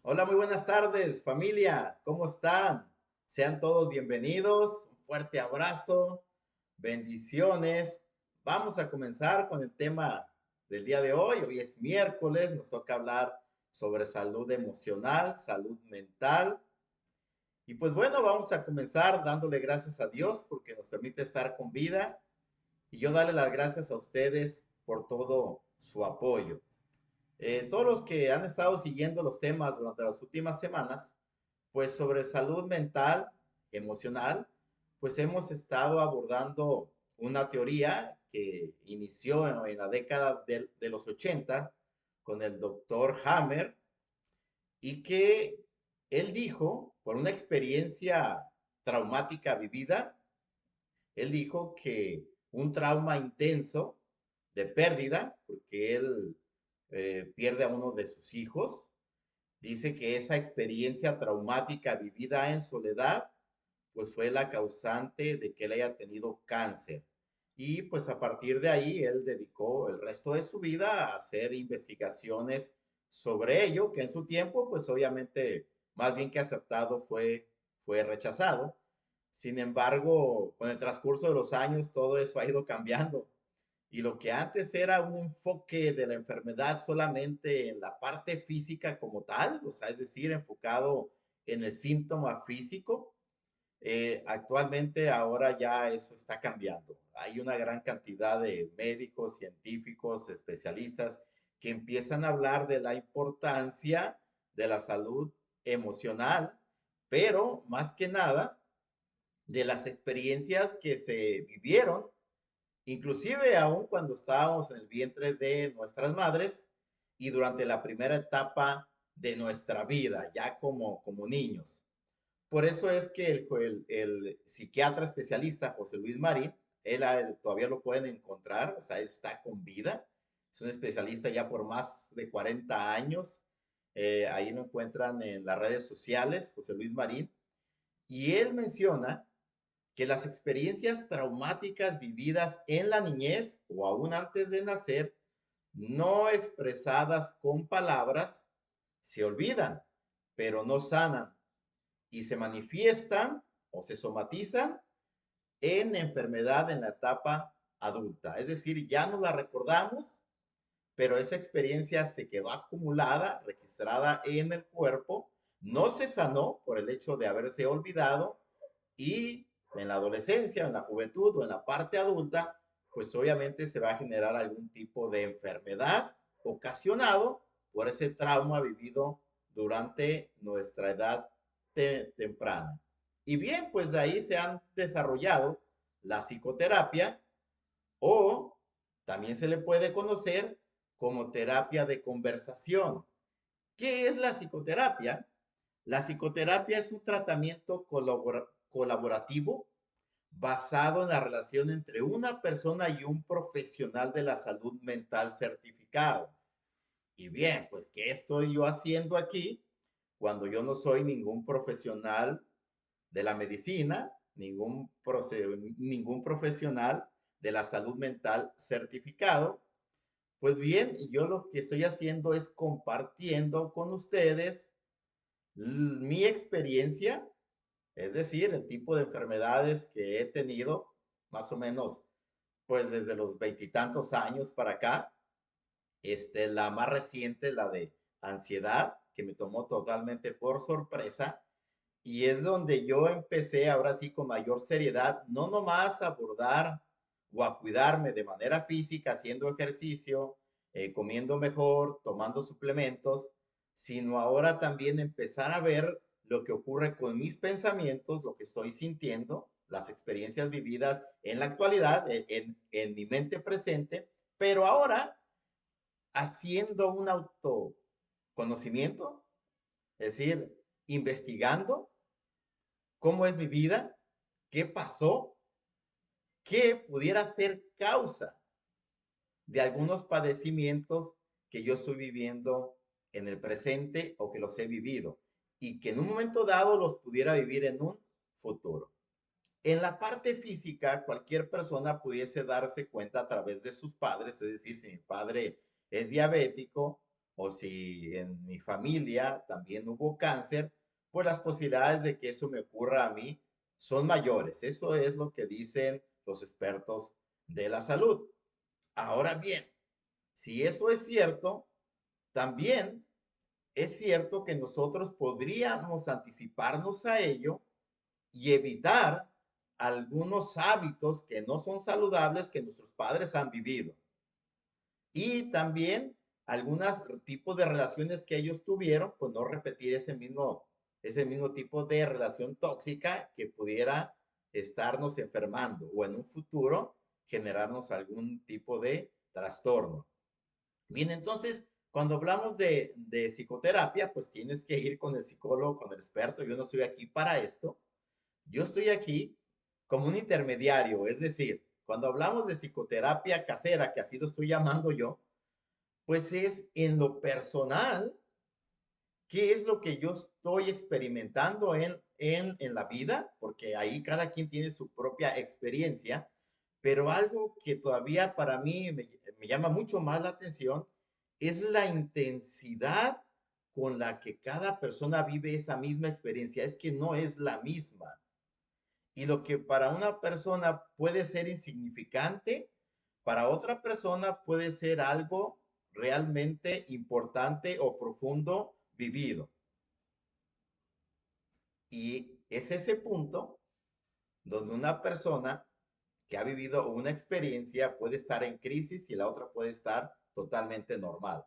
Hola, muy buenas tardes, familia. ¿Cómo están? Sean todos bienvenidos. Un fuerte abrazo. Bendiciones. Vamos a comenzar con el tema del día de hoy. Hoy es miércoles. Nos toca hablar sobre salud emocional, salud mental. Y pues bueno, vamos a comenzar dándole gracias a Dios porque nos permite estar con vida y yo darle las gracias a ustedes por todo su apoyo. Todos los que han estado siguiendo los temas durante las últimas semanas, pues sobre salud mental, emocional, pues hemos estado abordando una teoría que inició en la década de los 80 con el doctor Hammer y que él dijo, por una experiencia traumática vivida, él dijo que un trauma intenso de pérdida, porque él pierde a uno de sus hijos, dice que esa experiencia traumática vivida en soledad, pues fue la causante de que él haya tenido cáncer. Y pues a partir de ahí, él dedicó el resto de su vida a hacer investigaciones sobre ello, que en su tiempo, pues obviamente, más bien que aceptado, fue rechazado. Sin embargo, con el transcurso de los años, todo eso ha ido cambiando. Y lo que antes era un enfoque de la enfermedad solamente en la parte física como tal, o sea, es decir, enfocado en el síntoma físico, actualmente ahora ya eso está cambiando. Hay una gran cantidad de médicos, científicos, especialistas que empiezan a hablar de la importancia de la salud emocional, pero más que nada de las experiencias que se vivieron inclusive aún cuando estábamos en el vientre de nuestras madres y durante la primera etapa de nuestra vida, ya como niños. Por eso es que el psiquiatra especialista José Luis Marín, él todavía lo pueden encontrar, o sea, él está con vida, es un especialista ya por más de 40 años, ahí lo encuentran en las redes sociales, José Luis Marín, y él menciona que las experiencias traumáticas vividas en la niñez o aún antes de nacer, no expresadas con palabras, se olvidan, pero no sanan y se manifiestan o se somatizan en enfermedad en la etapa adulta. Es decir, ya no la recordamos, pero esa experiencia se quedó acumulada, registrada en el cuerpo, no se sanó por el hecho de haberse olvidado y en la adolescencia, en la juventud o en la parte adulta, pues obviamente se va a generar algún tipo de enfermedad ocasionado por ese trauma vivido durante nuestra edad temprana. Y bien, pues de ahí se han desarrollado la psicoterapia o también se le puede conocer como terapia de conversación. ¿Qué es la psicoterapia? La psicoterapia es un tratamiento colaborativo basado en la relación entre una persona y un profesional de la salud mental certificado. Y bien, pues, ¿qué estoy yo haciendo aquí cuando yo no soy ningún profesional de la medicina, ningún profesional de la salud mental certificado? Pues bien, yo lo que estoy haciendo es compartiendo con ustedes mi experiencia, es decir, el tipo de enfermedades que he tenido, más o menos, pues desde los veintitantos años para acá. La más reciente, la de ansiedad, que me tomó totalmente por sorpresa. Y es donde yo empecé ahora sí con mayor seriedad, no nomás a abordar o a cuidarme de manera física, haciendo ejercicio, comiendo mejor, tomando suplementos, sino ahora también empezar a ver lo que ocurre con mis pensamientos, lo que estoy sintiendo, las experiencias vividas en la actualidad, en mi mente presente, pero ahora haciendo un autoconocimiento, es decir, investigando cómo es mi vida, qué pasó, qué pudiera ser causa de algunos padecimientos que yo estoy viviendo en el presente o que los he vivido y que en un momento dado los pudiera vivir en un futuro. En la parte física, cualquier persona pudiese darse cuenta a través de sus padres, es decir, si mi padre es diabético o si en mi familia también hubo cáncer, pues las posibilidades de que eso me ocurra a mí son mayores. Eso es lo que dicen los expertos de la salud. Ahora bien, si eso es cierto, también es cierto que nosotros podríamos anticiparnos a ello y evitar algunos hábitos que no son saludables que nuestros padres han vivido. Y también algunos tipos de relaciones que ellos tuvieron, pues no repetir ese mismo tipo de relación tóxica que pudiera estarnos enfermando o en un futuro generarnos algún tipo de trastorno. Bien, entonces, cuando hablamos de psicoterapia, pues tienes que ir con el psicólogo, con el experto. Yo no estoy aquí para esto. Yo estoy aquí como un intermediario, es decir, cuando hablamos de psicoterapia casera, que así lo estoy llamando yo, pues es en lo personal, qué es lo que yo estoy experimentando en la vida, porque ahí cada quien tiene su propia experiencia, pero algo que todavía para mí me llama mucho más la atención es la intensidad con la que cada persona vive esa misma experiencia. Es que no es la misma. Y lo que para una persona puede ser insignificante, para otra persona puede ser algo realmente importante o profundo vivido. Y es ese punto donde una persona que ha vivido una experiencia puede estar en crisis y la otra puede estar totalmente normal.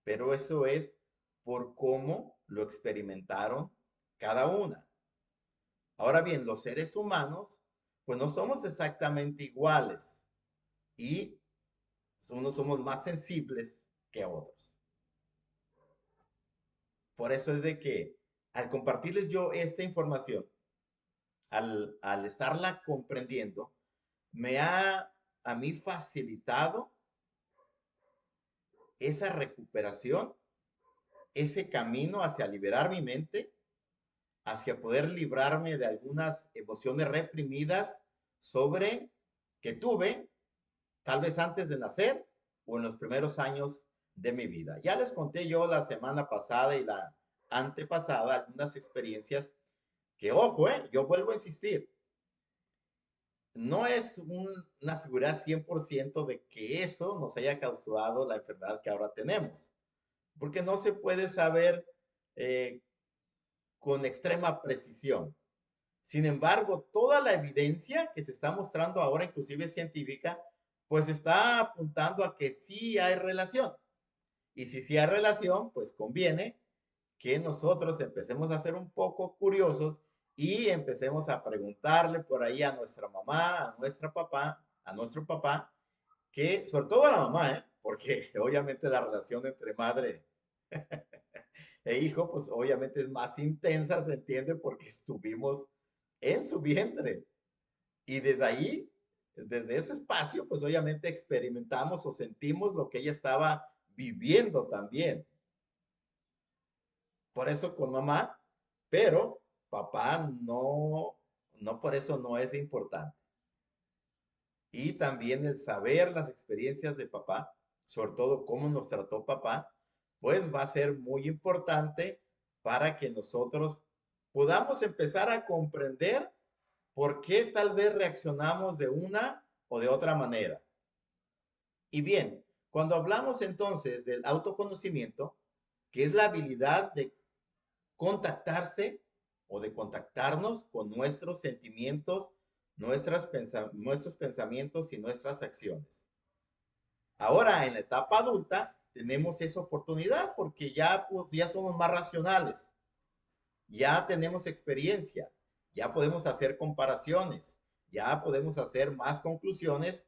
Pero eso es por cómo lo experimentaron cada una. Ahora bien, los seres humanos, pues no somos exactamente iguales y unos somos más sensibles que otros. Por eso es de que al compartirles yo esta información, al estarla comprendiendo, me ha a mí facilitado esa recuperación, ese camino hacia liberar mi mente, hacia poder librarme de algunas emociones reprimidas sobre que tuve tal vez antes de nacer o en los primeros años de mi vida. Ya les conté yo la semana pasada y la antepasada algunas experiencias que, ojo, yo vuelvo a insistir, no es una seguridad 100% de que eso nos haya causado la enfermedad que ahora tenemos, porque no se puede saber eh, con extrema precisión. Sin embargo, toda la evidencia que se está mostrando ahora, inclusive científica, pues está apuntando a que sí hay relación. Y si sí hay relación, pues conviene que nosotros empecemos a ser un poco curiosos y empecemos a preguntarle por ahí a nuestra mamá, a nuestra papá, a nuestro papá, que sobre todo a la mamá, porque obviamente la relación entre madre e hijo, pues obviamente es más intensa, se entiende, porque estuvimos en su vientre. Y desde ahí, desde ese espacio, pues obviamente experimentamos o sentimos lo que ella estaba viviendo también. Por eso con mamá, pero papá no, no por eso no es importante. Y también el saber las experiencias de papá, sobre todo cómo nos trató papá, pues va a ser muy importante para que nosotros podamos empezar a comprender por qué tal vez reaccionamos de una o de otra manera. Y bien, cuando hablamos entonces del autoconocimiento, que es la habilidad de contactarse o de contactarnos con nuestros sentimientos, nuestros pensamientos y nuestras acciones. Ahora, en la etapa adulta, tenemos esa oportunidad porque ya, pues, ya somos más racionales, ya tenemos experiencia, ya podemos hacer comparaciones, ya podemos hacer más conclusiones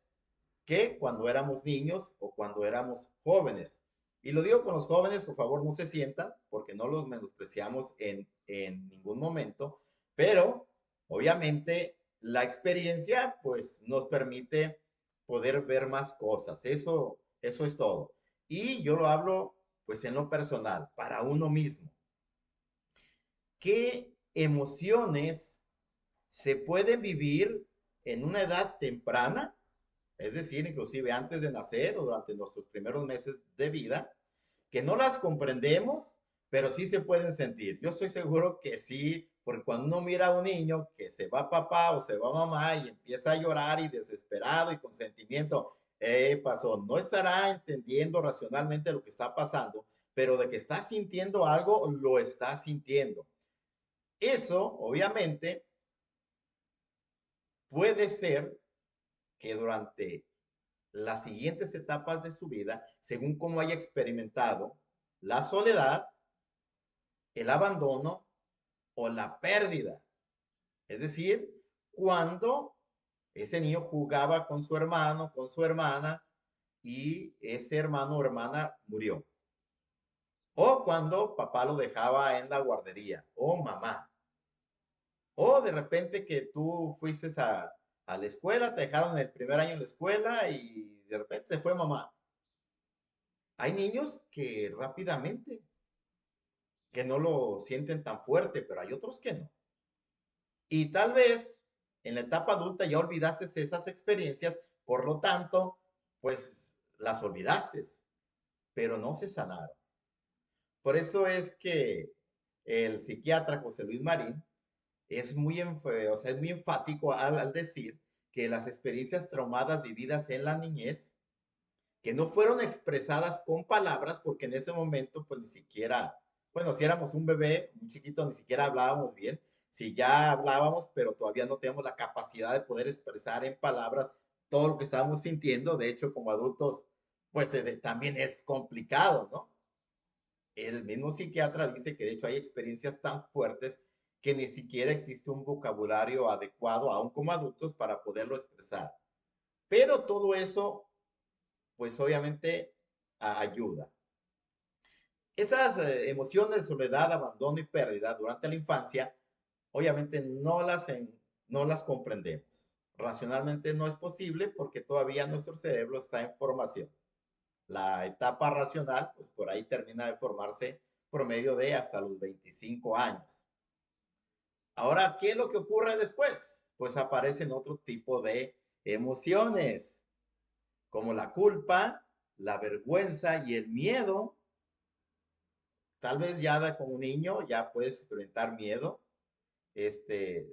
que cuando éramos niños o cuando éramos jóvenes. Y lo digo con los jóvenes, por favor, no se sientan, porque no los menospreciamos en ningún momento, pero obviamente la experiencia pues nos permite poder ver más cosas. Eso es todo. Y yo lo hablo pues en lo personal, para uno mismo. ¿Qué emociones se pueden vivir en una edad temprana? Es decir, inclusive antes de nacer o durante nuestros primeros meses de vida, que no las comprendemos, pero sí se pueden sentir. Yo estoy seguro que sí, porque cuando uno mira a un niño que se va papá o se va mamá y empieza a llorar y desesperado y con sentimiento, pasó, no estará entendiendo racionalmente lo que está pasando, pero de que está sintiendo algo, lo está sintiendo. Eso, obviamente, puede ser que durante las siguientes etapas de su vida, según cómo haya experimentado la soledad, el abandono o la pérdida. Es decir, cuando ese niño jugaba con su hermano, con su hermana, y ese hermano o hermana murió. O cuando papá lo dejaba en la guardería, o mamá. O de repente que tú fuiste a la escuela, te dejaron el primer año en la escuela y de repente se fue mamá. Hay niños que rápidamente, que no lo sienten tan fuerte, pero hay otros que no. Y tal vez en la etapa adulta ya olvidaste esas experiencias, por lo tanto, pues las olvidaste, pero no se sanaron. Por eso es que el psiquiatra José Luis Marín o sea, es muy enfático al decir que las experiencias traumadas vividas en la niñez, que no fueron expresadas con palabras, porque en ese momento, pues ni siquiera, bueno, si éramos un bebé muy chiquito, ni siquiera hablábamos bien. Si ya hablábamos, pero todavía no tenemos la capacidad de poder expresar en palabras todo lo que estábamos sintiendo. De hecho, como adultos, pues también es complicado, ¿no? El mismo psiquiatra dice que de hecho hay experiencias tan fuertes que ni siquiera existe un vocabulario adecuado, aún como adultos, para poderlo expresar. Pero todo eso, pues obviamente ayuda. Esas emociones de soledad, abandono y pérdida durante la infancia, obviamente no las comprendemos. Racionalmente no es posible porque todavía nuestro cerebro está en formación. La etapa racional, pues por ahí termina de formarse promedio de hasta los 25 años. Ahora, ¿qué es lo que ocurre después? Pues aparecen otro tipo de emociones, como la culpa, la vergüenza y el miedo. Tal vez como niño ya puedes experimentar miedo.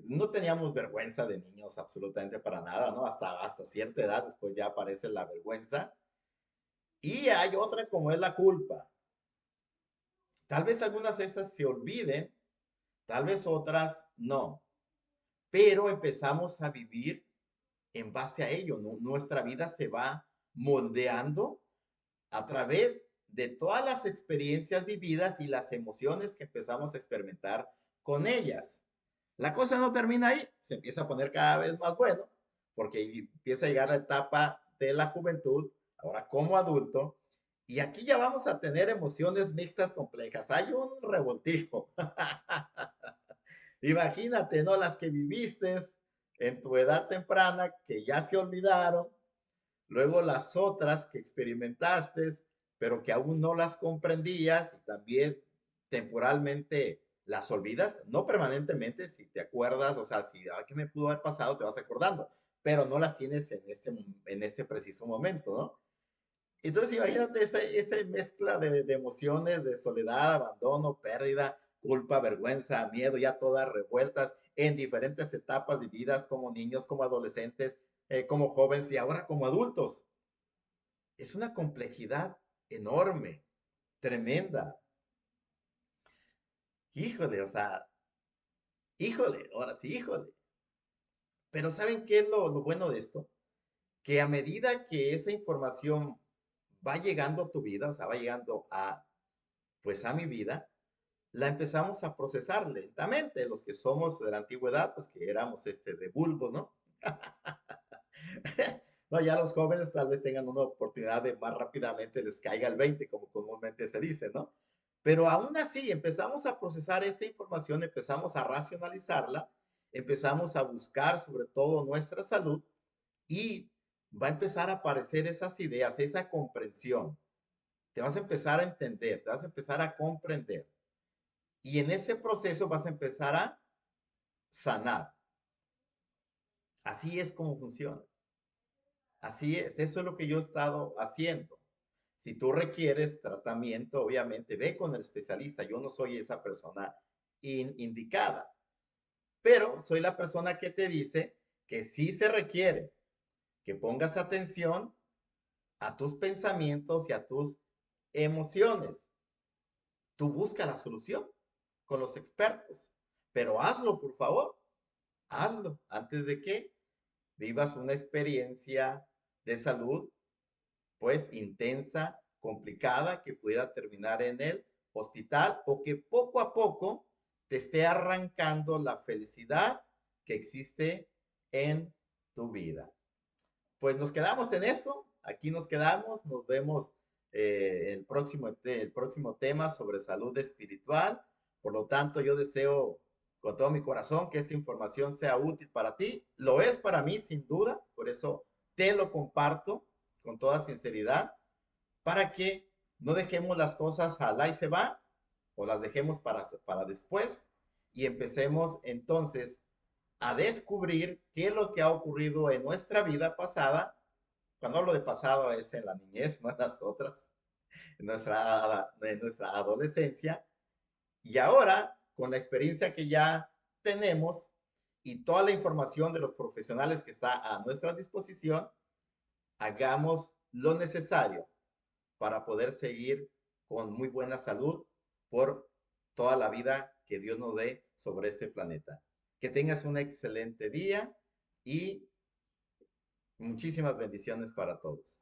No teníamos vergüenza de niños absolutamente para nada, ¿no? Hasta cierta edad después ya aparece la vergüenza. Y hay otra como es la culpa. Tal vez algunas de esas se olviden, tal vez otras no, pero empezamos a vivir en base a ello, ¿no? Nuestra vida se va moldeando a través de todas las experiencias vividas y las emociones que empezamos a experimentar con ellas. La cosa no termina ahí, se empieza a poner cada vez más bueno, porque empieza a llegar la etapa de la juventud, ahora como adulto, y aquí ya vamos a tener emociones mixtas complejas. Hay un revoltijo. Imagínate, ¿no? Las que viviste en tu edad temprana, que ya se olvidaron, luego las otras que experimentaste, pero que aún no las comprendías y también temporalmente las olvidas, no permanentemente, si te acuerdas, o sea, si, ¿qué me pudo haber pasado? Te vas acordando, pero no las tienes en este preciso momento, ¿no? Entonces, imagínate esa mezcla de emociones, de soledad, abandono, pérdida, culpa, vergüenza, miedo, ya todas revueltas en diferentes etapas de vidas, como niños, como adolescentes, como jóvenes y ahora como adultos. Es una complejidad enorme, tremenda. Híjole, o sea, híjole, ahora sí, híjole. Pero ¿saben qué es lo bueno de esto? Que a medida que esa información va llegando a tu vida, o sea, va llegando pues a mi vida, la empezamos a procesar lentamente. Los que somos de la antigüedad, pues que éramos de bulbos, ¿no? No, ya los jóvenes tal vez tengan una oportunidad de más rápidamente les caiga el 20, como comúnmente se dice, ¿no? Pero aún así empezamos a procesar esta información, empezamos a racionalizarla, empezamos a buscar sobre todo nuestra salud y va a empezar a aparecer esas ideas, esa comprensión. Te vas a empezar a entender, te vas a empezar a comprender. Y en ese proceso vas a empezar a sanar. Así es como funciona. Así es, eso es lo que yo he estado haciendo. Si tú requieres tratamiento, obviamente ve con el especialista. Yo no soy esa persona indicada, pero soy la persona que te dice que sí se requiere que pongas atención a tus pensamientos y a tus emociones. Tú busca la solución con los expertos, pero hazlo, por favor, hazlo antes de que vivas una experiencia de salud, pues intensa, complicada, que pudiera terminar en el hospital o que poco a poco te esté arrancando la felicidad que existe en tu vida. Pues nos quedamos en eso, aquí nos quedamos, nos vemos el próximo tema sobre salud espiritual. Por lo tanto, yo deseo con todo mi corazón que esta información sea útil para ti. Lo es para mí, sin duda, por eso te lo comparto con toda sinceridad, para que no dejemos las cosas al ahí se va o las dejemos para después y empecemos entonces a descubrir qué es lo que ha ocurrido en nuestra vida pasada. Cuando hablo de pasado es en la niñez, no en las otras, en nuestra adolescencia. Y ahora, con la experiencia que ya tenemos y toda la información de los profesionales que está a nuestra disposición, hagamos lo necesario para poder seguir con muy buena salud por toda la vida que Dios nos dé sobre este planeta. Que tengas un excelente día y muchísimas bendiciones para todos.